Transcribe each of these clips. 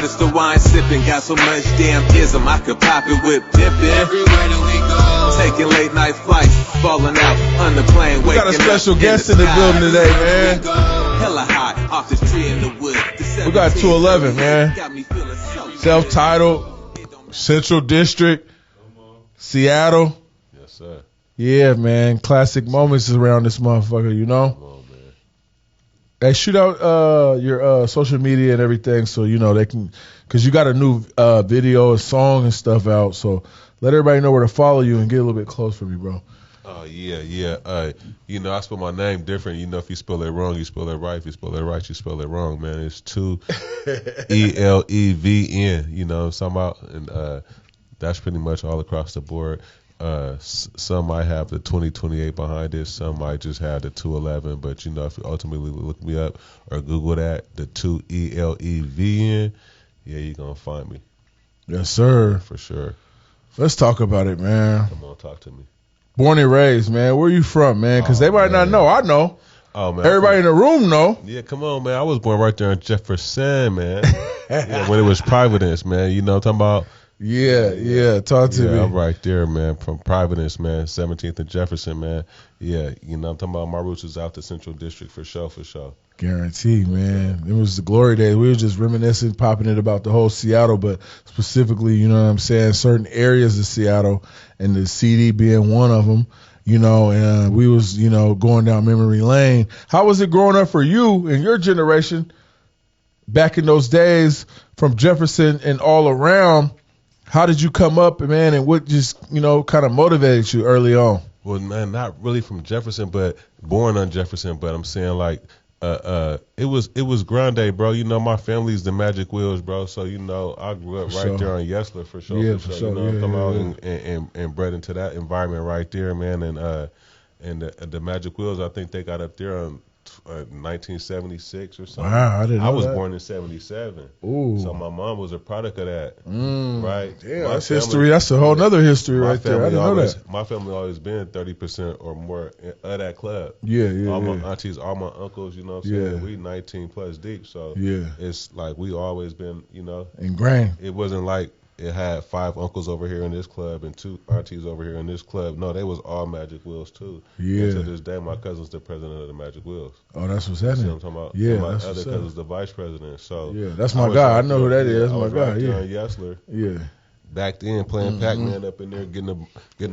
Spanish the wine sipping. Got so much damn ism, I could pop it with pimpin'. Everywhere that we go. Taking late night flights, falling out on the plane. We got a special guest in the building today, man. Hella high off this tree in the wood. We got 2ELEVN, man. Self-titled, Central District, Seattle. Yes, sir. Yeah, man. Classic moments around this motherfucker, you know? Come on, man. Hey, shoot out your social media and everything so, you know, they can, because you got a new video, a song and stuff out. So let everybody know where to follow you and get a little bit close for me, bro. Oh, yeah. You know, I spell my name different. You know, if you spell it wrong, you spell it right. If you spell it right, you spell it wrong, man. It's 2ELEVN. You know what I'm talking about? And that's pretty much all across the board. Some might have the 2028 behind it. Some might just have the 2ELEVN. But, you know, if you ultimately look me up or Google that, the 2ELEVN, yeah, you're going to find me. Yes, sir. For sure. Let's talk about it, man. Come on, talk to me. Born and raised, man. Where you from, man? Because they might not know. I know. Oh, man. Everybody in the room know. Yeah, come on, man. I was born right there in Jefferson, man. Yeah, when it was Providence, man. You know what I'm talking about? Yeah. Talk to me. I'm right there, man. From Providence, man. 17th and Jefferson, man. Yeah, you know what I'm talking about? My roots is out the Central District for sure. Guarantee, man. It was the glory days. We were just reminiscing, popping it about the whole Seattle, but specifically, you know what I'm saying, certain areas of Seattle, and the CD being one of them, you know, and we was, you know, going down memory lane. How was it growing up for you and your generation back in those days from Jefferson and all around? How did you come up, man, and what just, you know, kind of motivated you early on? Well, man, not really from Jefferson, but born on Jefferson, but I'm saying like, it was grande, bro. You know, my family's the Magic Wheels, bro. So, you know, I grew up right there on Yesler for sure. Yeah, for for sure. sure. You know what I'm talking about? Yeah. And bred into that environment right there, man. And the Magic Wheels, I think they got up there on 1976 or something. Wow, I didn't know I was that. born in 77. Ooh. So my mom was a product of that. Right? Yeah, My that's family, history. That's a whole nother history right there. I didn't know that. My family always been 30% or more of that club. Yeah. All my aunties, all my uncles, you know what I'm saying? Yeah. We 19 plus deep, so Yeah. it's like we always been, you know. Ingrained. It wasn't like it had 5 uncles over here in this club and 2 aunties over here in this club. No, they was all Magic Wheels too. Yeah. And to this day, my cousin's the president of the Magic Wheels. Oh, that's what's You see happening. what I'm talking about? Yeah, And my that's other what's cousin's the vice president. So Yeah, that's my guy. I know who that is. That's my guy. Right Yeah. there on Yesler. Yeah. Back then, playing Pac-Man up in there, getting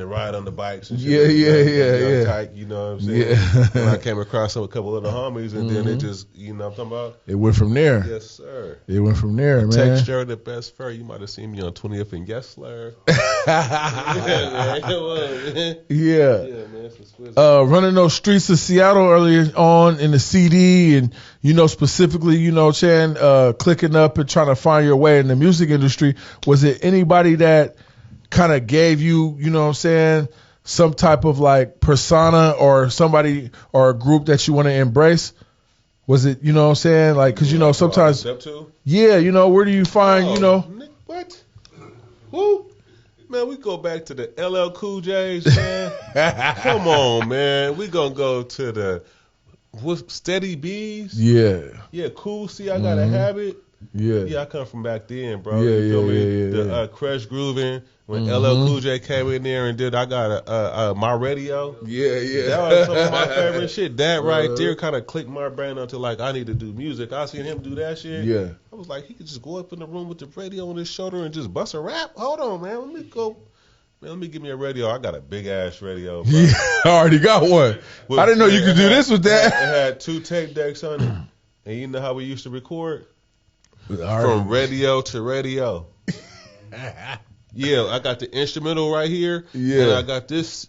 a ride on the bikes and shit. Yeah. Tight, you know what I'm saying? Yeah. And I came across a couple of the homies, and then it just, you know what I'm talking about? It went from there. Yes, sir. It went from there, man. Texture of the best fur. You might have seen me on 20th and Yesler. Yeah. Yeah, man. It's exquisite. Running those streets of Seattle earlier on in the CD, and you know, specifically, you know, Chan, clicking up and trying to find your way in the music industry. Was it anybody that kind of gave you, you know what I'm saying, some type of like persona or somebody or a group that you want to embrace? Was it, you know what I'm saying, like, because you know sometimes, Step 2? yeah, you know, where do you find, you know, What? Who? Man, we go back to the LL Cool J's, man. Come on, man. We gonna go to the Steady B's. yeah, Cool. See, I got a habit. yeah, I come from back then, bro. Yeah, You feel me? yeah. The Crush Grooving when LL Cool J came in there and did. I got a my radio. yeah. That was some of my favorite shit. That right there kind of clicked my brain onto like I need to do music. I seen him do that shit. Yeah. I was like, he could just go up in the room with the radio on his shoulder and just bust a rap. Hold on, man. Let me go. Man, let me give me a radio. I got a big ass radio, bro. Yeah, I already got one. I didn't know you could do this with It that. had 2 tape decks on it. And you know how we used to record? All From radio to radio. Yeah, I got the instrumental right here. Yeah. And I got this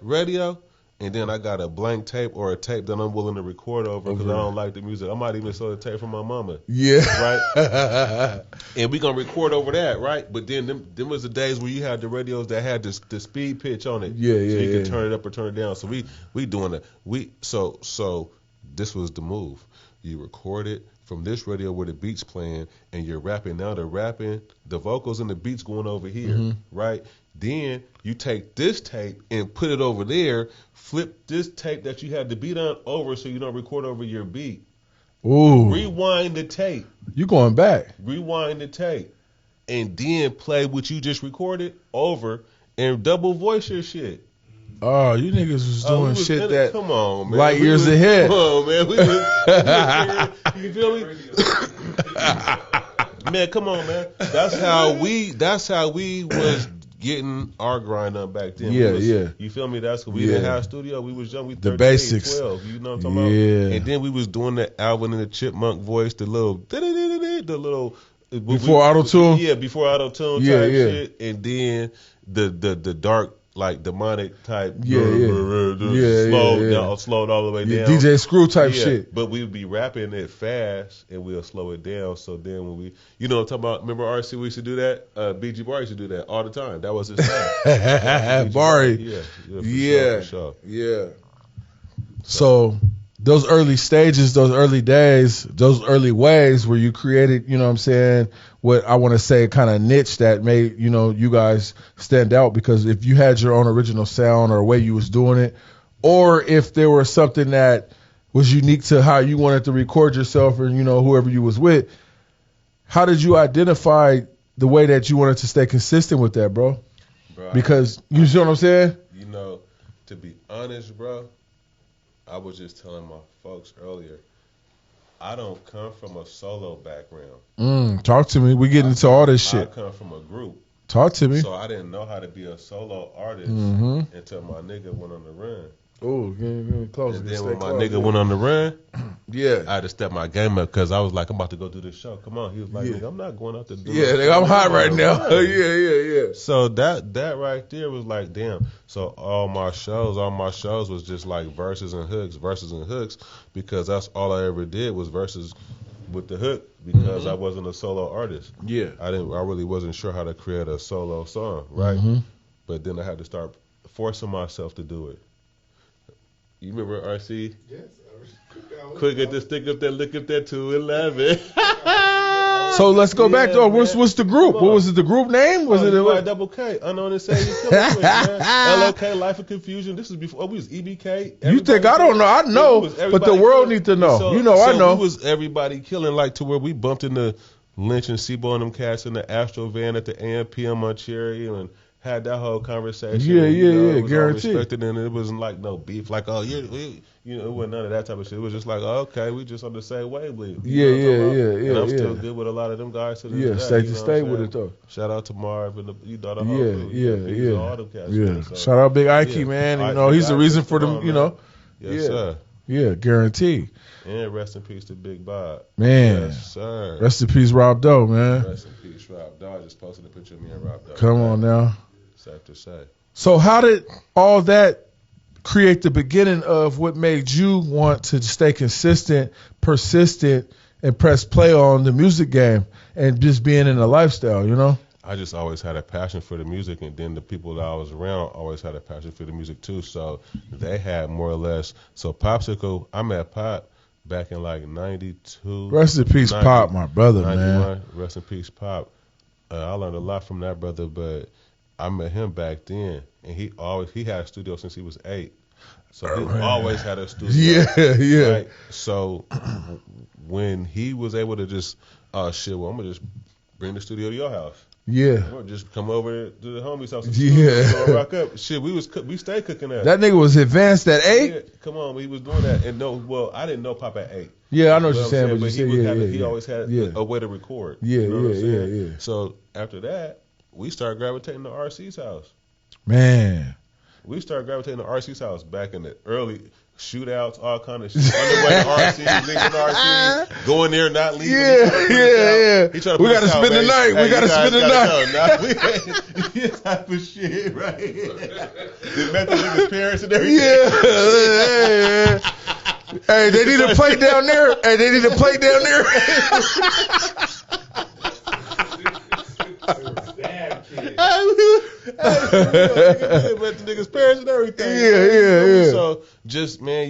radio. And then I got a blank tape or a tape that I'm willing to record over because I don't like the music. I might even sell the tape from my mama. Yeah. Right? And we going to record over that, right? But then them was the days where you had the radios that had the speed pitch on it. Yeah, So you yeah. could turn it up or turn it down. So we doing it. So this was the move. You record it from this radio where the beat's playing and you're rapping. Now the vocals and the beats going over here, right? Then you take this tape and put it over there, flip this tape that you had the beat on over so you don't record over your beat. Ooh. Rewind the tape. You going back? Rewind the tape, and then play what you just recorded over and double voice your shit. Oh, you niggas was doing shit that come on, man. light years ahead. Come on, man. You feel me? Man, come on, man. That's how we was getting our grind up back then. Yeah. You feel me? That's because we didn't have a studio. We was young. We 13, the basics. 12. You know what I'm talking about? And then we was doing the Alvin and the Chipmunk voice, the little before auto-tune. Yeah, before auto-tune type shit. And then the dark, like demonic type, slowed all the way down. DJ Screw type shit. But we would be rapping it fast and we'll slow it down. So then when we, you know what I'm talking about, remember RC, we used to do that? BG Barry used to do that all the time. That was his thing. Barry. For sure. Yeah. So those early stages, those early days, those early ways where you created, you know what I'm saying, what I want to say kind of niche that made, you know, you guys stand out, because if you had your own original sound or a way you was doing it, or if there was something that was unique to how you wanted to record yourself or, you know, whoever you was with, how did you identify the way that you wanted to stay consistent with that, bro? Because, you see what I'm saying? You know, to be honest, bro, I was just telling my folks earlier, I don't come from a solo background. Talk to me. We get into all this shit. I come from a group. Talk to me. So I didn't know how to be a solo artist until my nigga went on the run. Oh, getting close. And then when my nigga went on the run, yeah, I had to step my game up because I was like, I'm about to go do this show. Come on. He was like, nigga, I'm not going out the door. Yeah, nigga, I'm hot right now. Yeah. So that right there was like, damn. So all my shows was just like verses and hooks, because that's all I ever did was verses with the hook, because I wasn't a solo artist. Yeah. I really wasn't sure how to create a solo song, right? But then I had to start forcing myself to do it. You remember RC? Yes. Quick at the stick up that, look at that 2ELEVN. So let's go back though. What's the group? What was it? The group name? Was it double K? Unknown and say you coming quick, man. LOK, Life of Confusion. This is before we was EBK. You think I don't know? I know, but the world need to know. So, you know, I know. We was everybody killing, like to where we bumped into Lynch and Sebo and them cats in the Astro van at the AM/PM on Cherry and had that whole conversation. Yeah, it was guaranteed. all respected, and it wasn't like no beef, like, oh, you know, it wasn't none of that type of shit. It was just like, oh, okay, we just on the same wavelength. Yeah. And I'm still good with a lot of them guys to this day. Stay with it though. Shout out to Marv and the whole all them cats. Yeah. So, shout out Big Ike, man. You know, he's the reason for them. You know. Yes, sir. Yeah, guaranteed. And rest in peace to Big Bob. Man. Yes, sir. Rest in peace, Rob Doe, man. Rest in peace, Rob Doe. I just posted a picture of me and Rob Doe. Come on now. Safe to say. So how did all that create the beginning of what made you want to stay consistent, persistent, and press play on the music game and just being in the lifestyle, you know? I just always had a passion for the music, and then the people that I was around always had a passion for the music too. So they had more or less. So Popsicle, I met Pop back in like 92. Rest in peace, 90, Pop, my brother, 91. man. Rest in peace, Pop. I learned a lot from that brother, but I met him back then, and he had a studio since he was 8. So he always had a studio. Yeah. Right? So when he was able to just, I'm going to just bring the studio to your house. Yeah. Or just come over to the homie's house and rock up. Shit, we stayed cooking that. That nigga was advanced at 8? Yeah, come on, he was doing that. And I didn't know Pop at 8. Yeah, I know what you're saying, but he always had a way to record. Yeah. So after that, we started gravitating to RC's house. Man. We started gravitating to RC's house back in the early shootouts, all kind of shit. Underway to RC, leaving RC, going there, not leaving. Yeah. He tried to we got to spend the night. We got to spend the night. This type of shit, right? They met the niggas' parents and everything. Yeah. Hey, they need a plate down there. Met the niggas' parents and everything. Yeah. So just, man,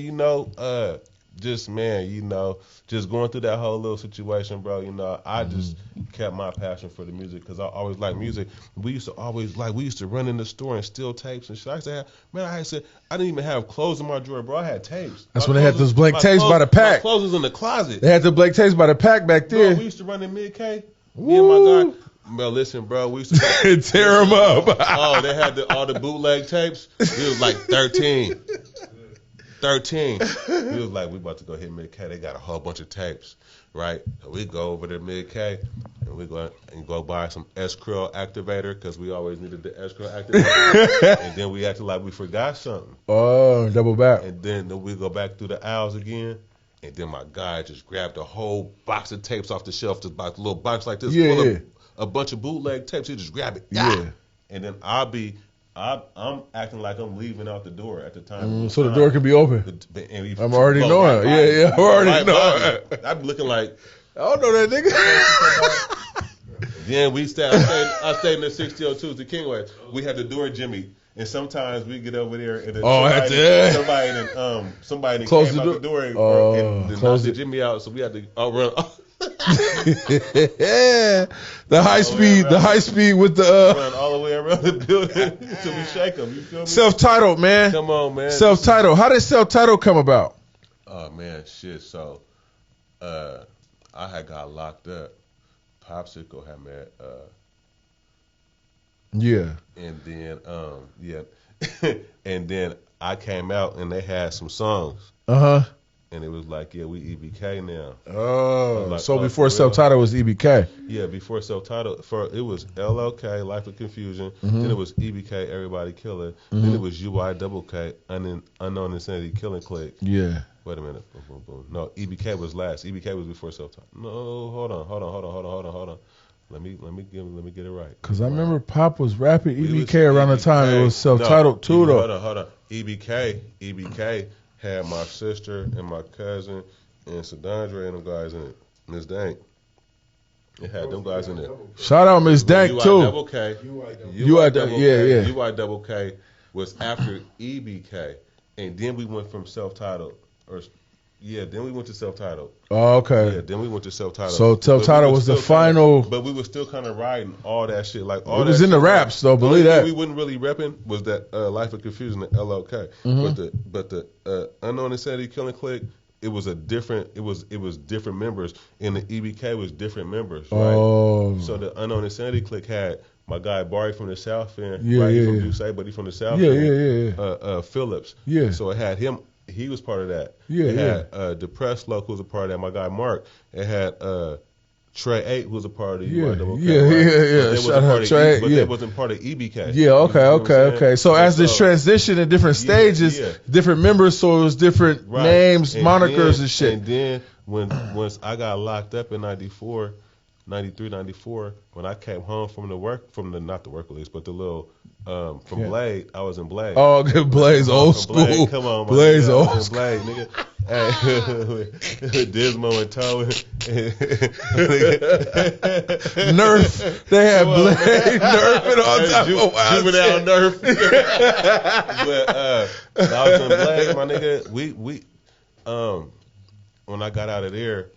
man, you know, just going through that whole little situation, bro. You know, I just kept my passion for the music because I always liked music. We used to run in the store and steal tapes and shit. I said, man, I didn't even have clothes in my drawer, bro. I had tapes. That's when they had those blank tapes by the pack. My clothes was in the closet. They had the blank tapes by the pack back there. Bro, we used to run in Mid-K. Me and my guy. Bro, listen, bro, we used to tear them up. Oh, they had all the bootleg tapes. It was like 13. He was like, we about to go hit Mid-K. They got a whole bunch of tapes, right? So we go over to Mid-K and we go buy some S-Krill activator because we always needed the S-Krill activator. And then we acted like we forgot something. Oh, double back. And then we go back through the aisles again. And then my guy just grabbed a whole box of tapes off the shelf, just like a little box like this, full of a bunch of bootleg tapes. He just grab it. Yeah. And then I'm acting like I'm leaving out the door at the time. So the door can be open. I'm already knowing. Yeah, I'm already knowing. I'm looking like, I don't know that nigga. Then I stayed in the 6002s, the Kingway. We had the door Jimmy. And sometimes we get over there and then somebody close came out the door and knocked the Jimmy out, so we had to run. Yeah, the high speed with the run all the way around the building till we shake them. You feel me? Self-titled, man. Come on, man. Self-titled. How did self-titled come about? Oh man, shit. So, I had got locked up. Popsicle had met. Yeah. And then, and then I came out and they had some songs. And it was like, yeah, we EBK now. Oh, like, so before self-titled was EBK. Yeah, before self-titled, it was LLK, Life of Confusion. Then it was EBK, Everybody Killer. Then it was UIKK, Unknown Insanity Killing Clique. Yeah. Wait a minute. Boom, boom, boom. No, EBK was last. EBK was before self-titled. No, hold on. Let me get it right. Cause I remember Pop was rapping EBK around the time it was self-titled too, though. Hold on. EBK had my sister and my cousin and Sadandre and them guys in it. Miss Dank. It had them guys in it. Shout out Miss Dank too. UIKK was after EBK, and then we went from self-titled then we went to self-titled. Oh, okay. Yeah, then we went to self-titled. So self-titled was the final. But we were still kind of riding all that shit. Like all it was that in the raps, though. Believe that. We wasn't really repping was that Life of Confusion, the LLK. But the Unknown Insanity Killing Clique, it was different members, and the EBK was different members, right? Oh. So the Unknown Insanity Clique had my guy Barry from the South End, He's from Duce, but he's from the South End. Phillips. Yeah. So it had him. He was part of that. It had Depressed Loc, who was a part of that. My guy Mark. It had Trey 8, who was a part of the UIKK. Shout out Trey 8. But they wasn't part of EBK. Yeah, okay. So as this transition in different stages, different members, so it was different names, monikers and shit. And then once I got locked up in 93, 94, when I came home from not the work release, but the little from Blade, I was in Blade. Oh, good Blaze, old school. Blade. Come on, Blaze, old school. Blade, nigga. Hey, Dismo and Toe. Nerf. They had Blade, Nerf, and all type of wild Juvenile Nerf. But I was in Blade, my nigga. We when I got out of there,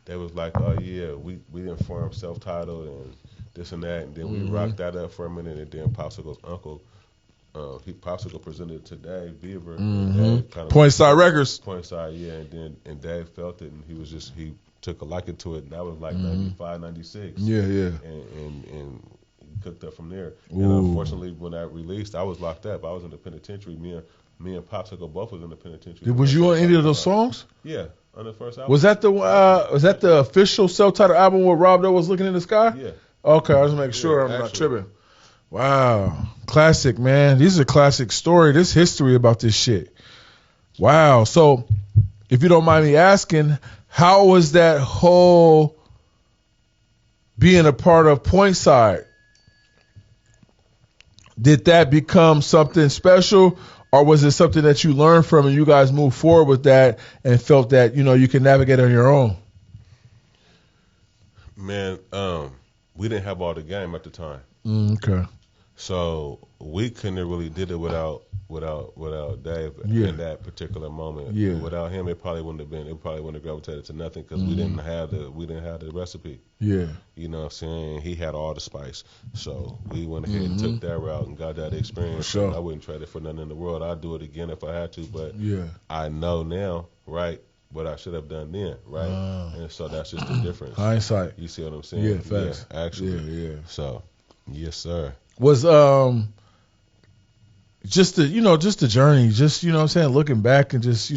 they was like, oh yeah, we didn't form self-titled and this and that, and then we rocked that up for a minute, and then Popsicle's uncle, Popsicle presented to Dave Beaver, Pointside Records. Pointside, yeah, and Dave felt it, and he took a liking to it, and that was like 95, 96. Yeah. And he cooked up from there. And unfortunately, when that released, I was locked up. I was in the penitentiary. Me and Popsicle both was in the penitentiary. Was you on any of those songs? Yeah. On the first album. Was that the official self-titled album where Rob Doe was looking in the sky? Yeah. Okay, I was making sure I'm not tripping. Wow. Classic, man. These are classic story. This history about this shit. Wow. So, if you don't mind me asking, how was that whole being a part of Pointside? Did that become something special? Or was it something that you learned from and you guys moved forward with that and felt that, you can navigate on your own? Man, we didn't have all the game at the time. Okay. So we couldn't have really did it without Dave in that particular moment. Yeah. Without him, it probably wouldn't have gravitated to nothing because we didn't have the recipe. Yeah. You know what I'm saying? He had all the spice. So we went ahead and took that route and got that experience. For sure. I wouldn't trade it for nothing in the world. I'd do it again if I had to, but Yeah. I know now, right, what I should have done then, right? And so that's just the difference. Hindsight. You see what I'm saying? Yeah, facts. Yeah, actually. Yeah. So, yes, sir. Was just the journey, just what I'm saying, looking back and just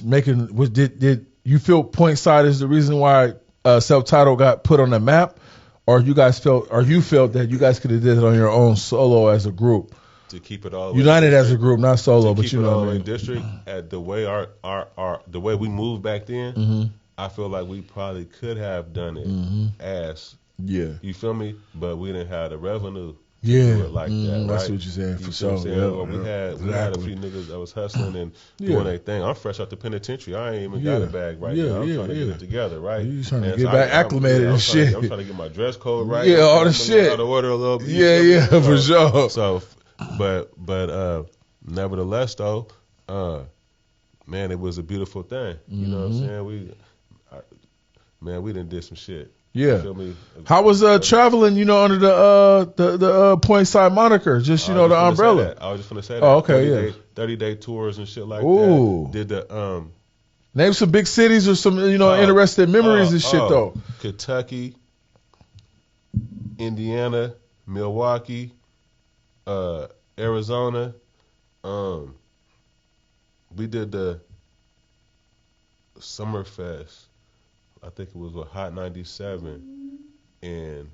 making, did you feel Point Side is the reason why self-titled got put on the map, or you felt that you guys could have did it on your own solo as a group? To keep it all united as a group, not solo, but keep you it know all what I mean. in district at the way the way we moved back then. I feel like we probably could have done it as you feel me, but we didn't have the revenue. Yeah, do it like that, that's right? what you're saying, You for see what I'm sure. saying? Yeah, we had a few niggas that was hustling and doing their thing. I'm fresh out the penitentiary. I ain't even got a bag right now. I'm trying to get it together, right? You trying to get back acclimated and shit. I'm trying to get my dress code right. Yeah, all the shit. Out of order a little bit. Yeah, for sure. So, but nevertheless though, man, it was a beautiful thing. You know what I'm saying? We done did some shit. Yeah. Feel me? How was traveling, under the Point Side moniker? Just the umbrella. I was just gonna say that. Oh, okay, 30-day tours and shit like Ooh. that. Did the name some big cities or some interesting memories and shit though. Kentucky, Indiana, Milwaukee, Arizona. We did the Summerfest. I think it was Hot 97 in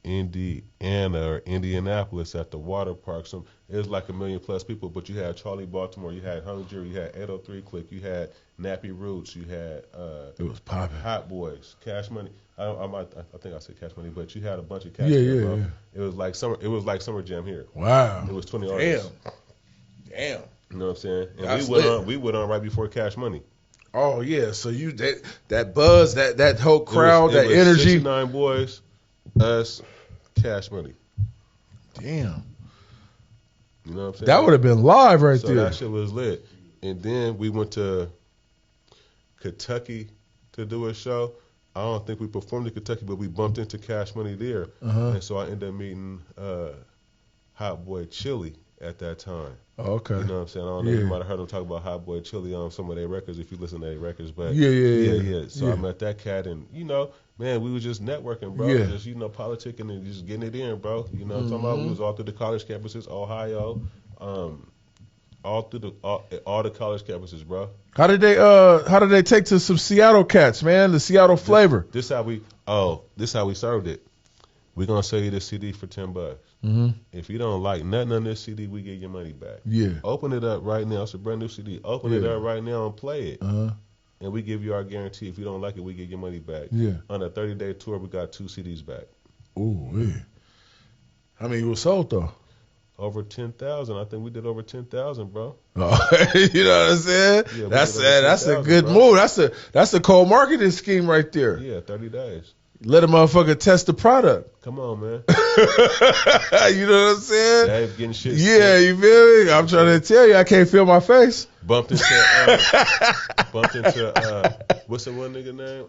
Indiana or Indianapolis at the water park. It was like 1 million plus people, but you had Charlie Baltimore, you had Hung Jury, you had 803 Click, you had Nappy Roots, you had it was popping. Hot Boys, Cash Money. I think I said Cash Money, but you had a bunch of Cash Money, bro. Yeah. It was like Summer Jam here. Wow. It was 20 artists. Damn. You know what I'm saying? And That's we went on right before Cash Money. Oh yeah, so you that buzz, that whole crowd, that energy. 69 boys, us, Cash Money. Damn. You know what I'm saying? That would have been live right so there. That shit was lit. And then we went to Kentucky to do a show. I don't think we performed in Kentucky, but we bumped into Cash Money there. And so I ended up meeting Hot Boy Chili at that time. Oh, okay. You know what I'm saying? I don't know if you might have heard them talk about Hot Boy Chili on some of their records if you listen to their records. But yeah. So I met that cat and, man, we was just networking, bro. Yeah. Just, politicking and just getting it in, bro. You know what I'm talking about? We was all through the college campuses, Ohio, all through all the college campuses, bro. How did they take to some Seattle cats, man? The Seattle flavor. This how we served it. We're gonna sell you this CD for $10. If you don't like nothing on this CD, we get your money back. Yeah. Open it up right now. It's a brand new CD. Open it up right now and play it. And we give you our guarantee. If you don't like it, we get your money back. Yeah. On a 30-day tour, we got 2 CDs back. Ooh, yeah. How many was sold though? Over 10,000. I think we did over 10,000, bro. Oh, you know what I'm saying? Yeah, that's a good move. That's a cold marketing scheme right there. Yeah, 30 days. Let a motherfucker test the product. Come on, man. You know what I'm saying? Dave getting shit. Yeah, you feel me? I'm trying to tell you, I can't feel my face. Bumped into what's the one nigga name?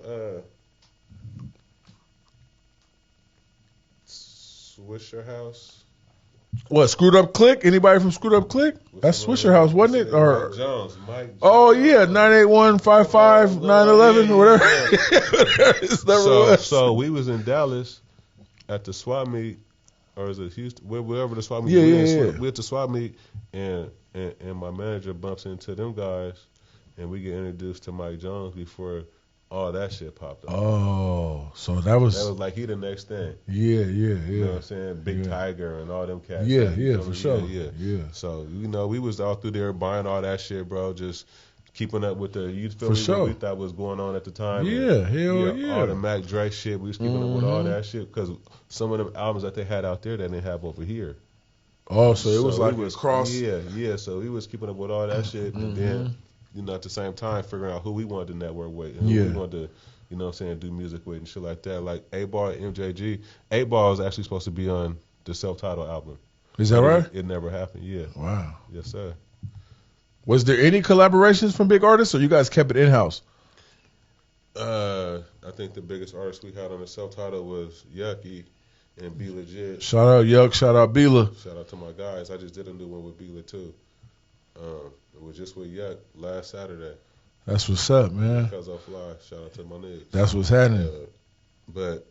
Swisher House. What, Screwed Up Click? Anybody from Screwed Up Click? That's Swisher House, wasn't it? Or Mike Jones. Oh yeah, 981-55-911 or whatever. So we was in Dallas at the swap meet, or is it Houston? Wherever the swap meet. We at the swap meet, and my manager bumps into them guys, and we get introduced to Mike Jones before all that shit popped up. Oh, so that was like he the next thing. Yeah. You know what I'm saying? Big Tiger and all them cats. Yeah, for sure. Yeah. So, we was all through there buying all that shit, bro, just keeping up with the youth film we thought was going on at the time. Yeah, hell yeah. All the Mac Dre shit, we was keeping up with all that shit because some of them albums that they had out there they didn't have over here. Oh, so it was like across. Yeah. So we was keeping up with all that shit, and then at the same time figuring out who we wanted to network with and who we wanted to, do music with and shit like that. Like 8-Ball and MJG. 8-Ball was actually supposed to be on the self-titled album. Is that right? It never happened. Yeah. Wow. Yes, sir. Was there any collaborations from big artists, or you guys kept it in house? I think the biggest artist we had on the self-titled was Yucky and Be Legit. Shout out Yuck. Shout out Bila. Shout out to my guys. I just did a new one with Bila too. It was just with Yuck last Saturday. That's what's up, man. Because I fly. Shout out to my niggas. That's what's happening. But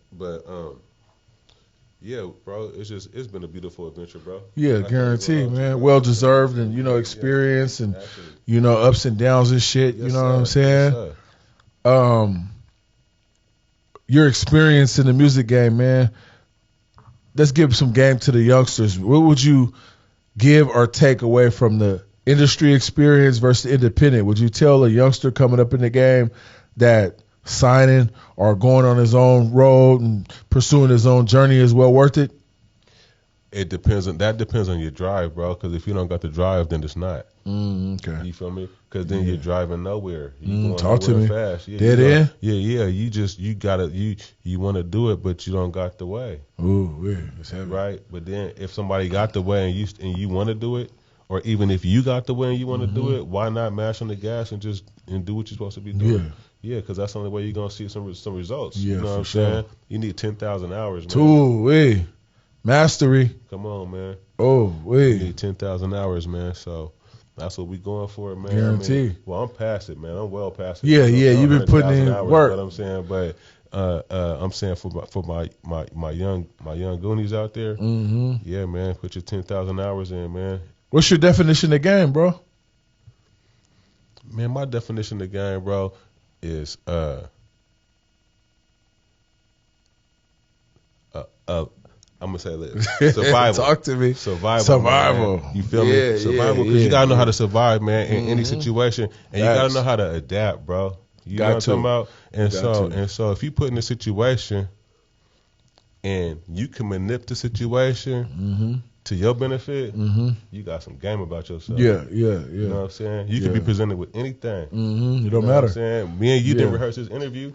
yeah, bro. It's been a beautiful adventure, bro. Yeah, guaranteed, man. Well deserved, and experience, and absolutely. Ups and downs and shit. Yes, you know sir. what I'm saying? Yes, Your experience in the music game, man. Let's give some game to the youngsters. What would you give or take away from the industry experience versus independent? Would you tell a youngster coming up in the game that signing or going on his own road and pursuing his own journey is well worth it? It depends on your drive, bro. Because if you don't got the drive, then it's not. Okay. You feel me? Because then you're driving nowhere. You going Talk to me. fast. Yeah, Dead end? Yeah. You want to do it, but you don't got the way. Ooh, it's heavy. Right? But then if somebody got the way and you want to do it, or even if you got the way and you want to do it, why not mash on the gas and do what you're supposed to be doing? Yeah, because that's the only way you're gonna see some results. Yeah, you know what I'm sure. saying? You need 10,000 hours, man. Mastery. Come on, man. You You need 10,000 hours, man. So that's what we going for, man. Guaranteed. I'm past it, man. I'm well past it. Yeah, you've been putting in hours, work. You know what I'm saying? But I'm saying for my young Goonies out there, yeah, man, put your 10,000 hours in, man. What's your definition of game, bro? Man, my definition of game, bro, is I'm gonna say this. Survival. Talk to me. Survival. Man. You feel me? Survival, because you gotta know how to survive, man, in any situation, and you gotta know how to adapt, bro. You know what I'm talking about? And so if you put in a situation and you can manipulate the situation to your benefit, you got some game about yourself. Yeah. You know what I'm saying? You can be presented with anything. It You don't know matter. what I'm saying? Me and you didn't rehearse this interview.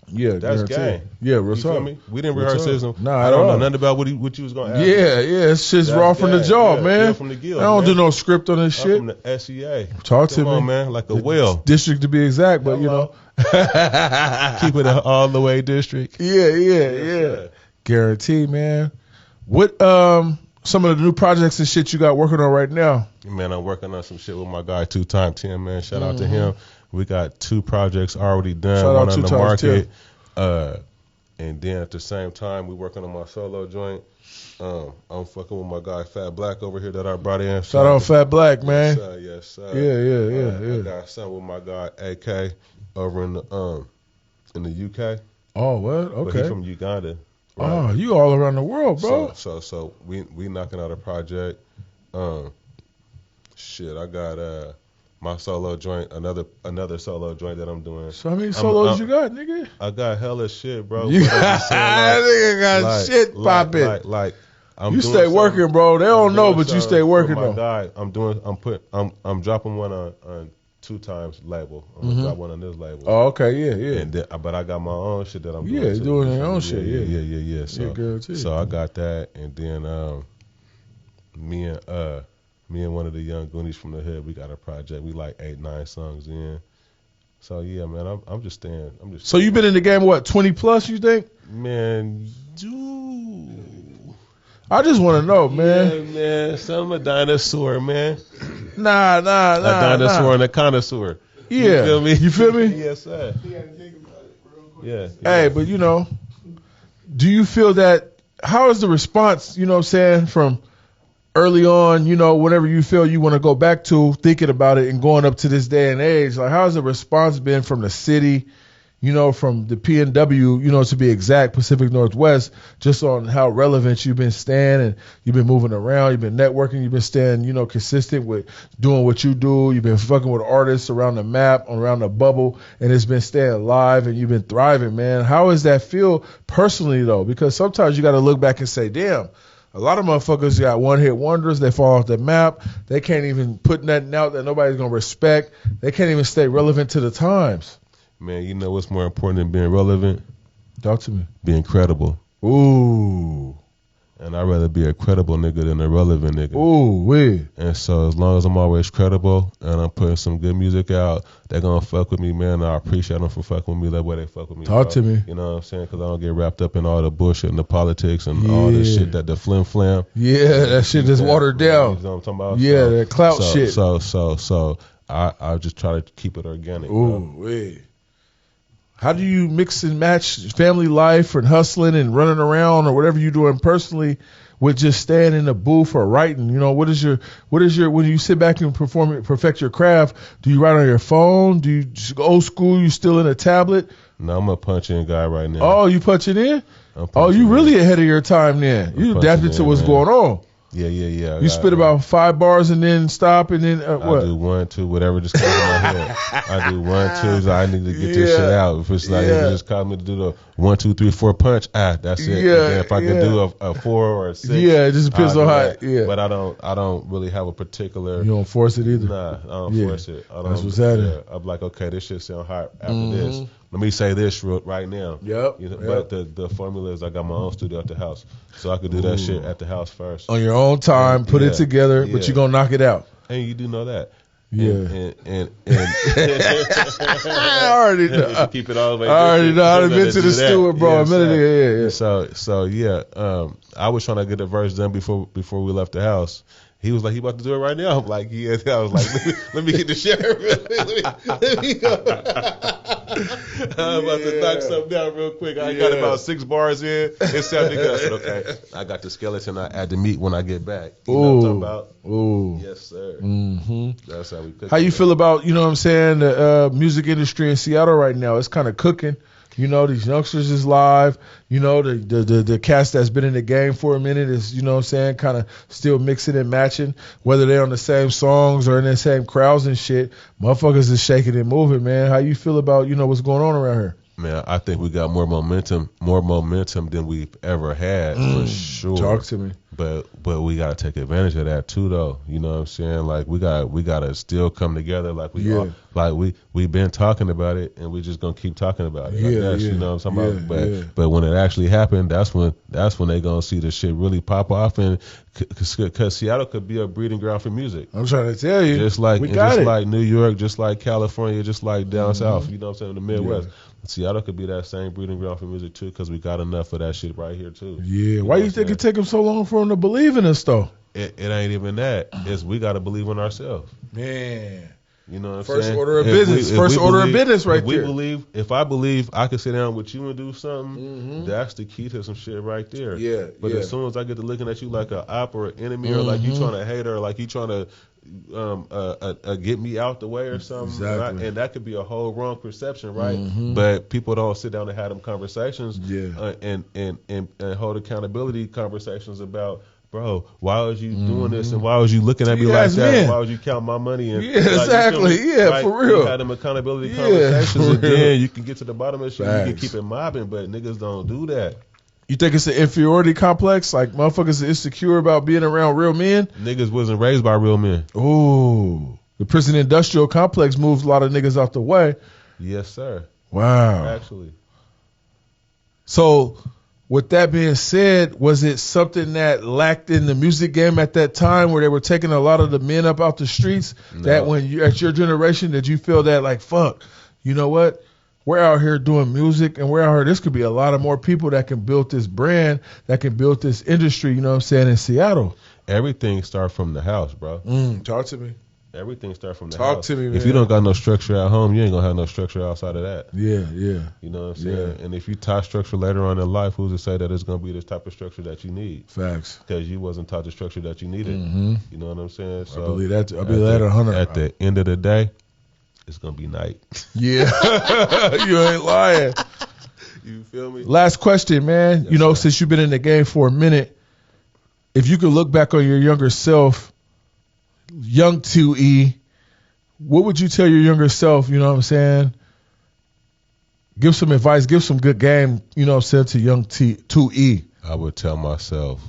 Yeah, That's guaranteed. game. Yeah, real You feel talk. me? We didn't rehearse this. Nah, I at don't know all. nothing about what you was gonna ask. Yeah, it's just That's raw from the game. jaw, Yeah, man. yeah, from the guild, I don't man. do no script on this I'm shit. from the SEA. Talk to Come me, on, man, like a whale. District to be exact, but Hello. Keep it all the way district. Yeah. Guaranteed, man. What some of the new projects and shit you got working on right now? Man, I'm working on some shit with my guy 2Time10, man. Shout out to him. We got 2 projects already done, Shout out one on the 2Time10. market. And then at the same time, we working on my solo joint. I'm fucking with my guy Fat Black over here that I brought in. Shout out Fat Black, man. Yes, sir. Yeah. I got something with my guy AK over in the UK. Oh, what? But Okay. he from Uganda. Oh, you all around the world, bro. So we knocking out a project. Shit, I got my solo joint, another solo joint that I'm doing. So how many solos you got, nigga? I got hella shit, bro. You But I'm just saying, nigga got shit popping. Like I'm You doing stay something- working, bro. They don't I'm know, doing but you something stay working for my though. guy. I'm dropping one on 2Times label. I'm gonna drop one on this label. Oh, okay, yeah. And then, but I got my own shit that I'm doing. Yeah, too. doing your own shit, yeah. Yeah. So, guaranteed. so I got that, and then me and one of the young Goonies from the hood, we got a project. We like 8-9 songs in. So yeah, man, I'm just staying. So you've been in the game what, 20 plus? You think? Man, dude. I just want to know, man. Yeah, man. Some a dinosaur, man. Nah. A dinosaur and a connoisseur. Yeah. You feel me? Yes, sir. Yeah. Hey, but do you feel that? How is the response? You know what I'm saying, from early on, whenever you feel you want to go back to thinking about it and going up to this day and age, like how has the response been from the city, from the PNW, to be exact, Pacific Northwest, just on how relevant you've been staying and you've been moving around, you've been networking, you've been staying, consistent with doing what you do, you've been fucking with artists around the map, around the bubble, and it's been staying alive and you've been thriving, man. How does that feel personally, though? Because sometimes you got to look back and say, damn, a lot of motherfuckers got one-hit wonders. They fall off the map. They can't even put nothing out that nobody's going to respect. They can't even stay relevant to the times. Man, you know what's more important than being relevant? Talk to me. Being credible. Ooh. And I'd rather be a credible nigga than a relevant nigga. Ooh, wee. And so as long as I'm always credible and I'm putting some good music out, they're going to fuck with me, man. I appreciate them for fucking with me that way they fuck with me. Talk to me. You know what I'm saying? Because I don't get wrapped up in all the bullshit and the politics and all this shit that the flim-flam. Yeah, that shit just watered down. You know what I'm talking about? Yeah, that clout shit. So I just try to keep it organic. Ooh, wee. How do you mix and match family life and hustling and running around or whatever you're doing personally with just staying in the booth or writing? You know, what is your when you sit back and perfect your craft, do you write on your phone? Do you old school, you still in a tablet? No, I'm a punch-in guy right now. Oh, you punching in? Oh, you really ahead of your time then. You adapted to what's going on. Yeah. You spit about 5 bars and then stop and then what? I do 1, 2, whatever just comes in my head. I do 1, 2. So I need to get this shit out. If it's like if you just call me to do the 1, 2, 3, 4 punch, that's it. Yeah, and then if I can do a 4 or a 6, it just depends on how. Yeah, but I don't really have a particular. You don't force it either. Nah, I don't force it. That's what's happening. Yeah, I'm like, okay, this shit sound hot after this. Let me say this right now. Yep. But the formula is I got my own studio at the house, so I could do that shit at the house first on your own time. Put it together, but you're gonna knock it out. And you do know that. Yeah. And I already know. Keep it all the way. I already know. I've been to the steward, bro. A minute ago. Yeah. So I was trying to get the verse done before we left the house. He was like, he about to do it right now. I'm like, yeah. I was like, let me get the sheriff. Let me go. I'm about to knock something down real quick. I got about 6 bars in. It sounded good. I said, okay, I got the skeleton I add the meat when I get back. You know what I'm talking about? Ooh. Yes, sir. Mm-hmm. That's how we cook. How you feel about, you know what I'm saying, the music industry in Seattle right now? It's kind of cooking. You know, these youngsters is live. You know, the cast that's been in the game for a minute is, you know what I'm saying, kind of still mixing and matching, whether they're on the same songs or in the same crowds and shit. Motherfuckers is shaking and moving, man. How you feel about, you know, what's going on around here? Man, I think we got more momentum than we've ever had, for sure. Talk to me. But we gotta take advantage of that too, though. You know what I'm saying? Like we gotta still come together. Like we've been talking about it, and we're just gonna keep talking about it. You know what I'm talking about? But when it actually happened, that's when they gonna see the shit really pop off, and because Seattle could be a breeding ground for music. I'm trying to tell you, just like New York, just like California, just like down south. You know what I'm saying? The Midwest. Seattle could be that same breeding ground for music too, because we got enough of that shit right here too. Yeah. Why you think it take them so long for them to believe in us though? It ain't even that. It's we got to believe in ourselves. Man. You know what I'm First saying? order of business. First order of business right there. If I believe I can sit down with you and do something, that's the key to some shit right there. Yeah. But as soon as I get to looking at you like an op or an enemy, or like you trying to hate her, or like you trying to get me out the way or something, exactly. And that could be a whole wrong perception, right? But people don't sit down and have them conversations, and hold accountability conversations about, bro, why was you doing this, and why was you looking at me like that? And why was you counting my money? And exactly. For real. You had them accountability conversations, and then you can get to the bottom of shit. You can keep it mobbing, but niggas don't do that. You think it's an inferiority complex? Like motherfuckers are insecure about being around real men? Niggas wasn't raised by real men. Ooh. The prison industrial complex moves a lot of niggas out the way. Yes, sir. Wow. Actually. So, with that being said, was it something that lacked in the music game at that time where they were taking a lot of the men up out the streets? No. That when you, at your generation, did you feel that like, fuck, you know what? We're out here doing music, and we're out here. This could be a lot of more people that can build this brand, that can build this industry, you know what I'm saying, in Seattle. Everything starts from the house, bro. Talk to me. Everything starts from the house. Talk to me, man. If you don't got no structure at home, you ain't going to have no structure outside of that. Yeah. You know what I'm saying? And if you tie structure later on in life, who's to say that it's going to be this type of structure that you need? Facts. Because you wasn't taught the structure that you needed. You know what I'm saying? So I believe that. I believe that 100. At the end of the day, it's going to be night. Yeah. You ain't lying. You feel me? Last question, man. Yes, you know, sir. Since you've been in the game for a minute, if you could look back on your younger self, young 2E, what would you tell your younger self, you know what I'm saying? Give some advice, give some good game, you know what I'm saying, to young 2E. I would tell myself,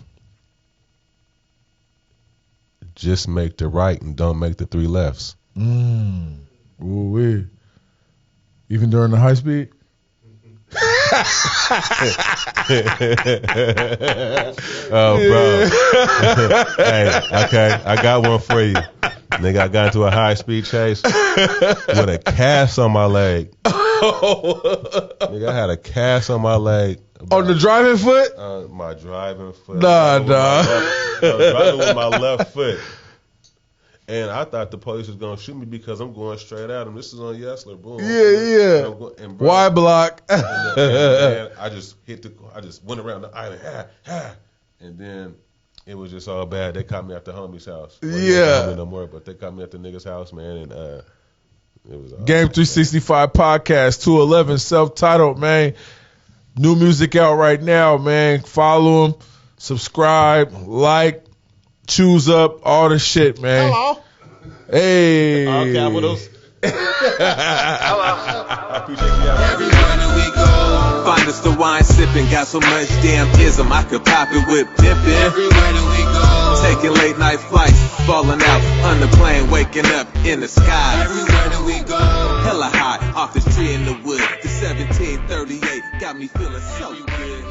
just make the right and don't make the 3 lefts. Ooh-wee. Even during the high speed? Oh, bro. Hey, okay, I got one for you. Nigga, I got into a high-speed chase with a cast on my leg. Nigga, I had a cast on my leg. On the driving foot? My driving foot. Nah. I was driving with my left foot. And I thought the police was going to shoot me because I'm going straight at him. This is on Yesler. Boom. Yeah. And bro, Y block. and I just I just went around the island. And then it was just all bad. They caught me at the homie's house. Well, Yeah. Homie no more, but they caught me at the nigga's house, man. And it was all Game 365 podcast, 211, self-titled, man. New music out right now, man. Follow them, subscribe, like, choose up, all the shit, man. Hello. Hey. All capitals. Hello. I appreciate you. Everywhere that we go, find us the wine sipping. Got so much damn ism, I could pop it with pimpin'. Everywhere that we go, taking late night flights, falling out on the plane, waking up in the sky. Everywhere that we go, hella high off this tree in the wood. The 1738 got me feeling so good.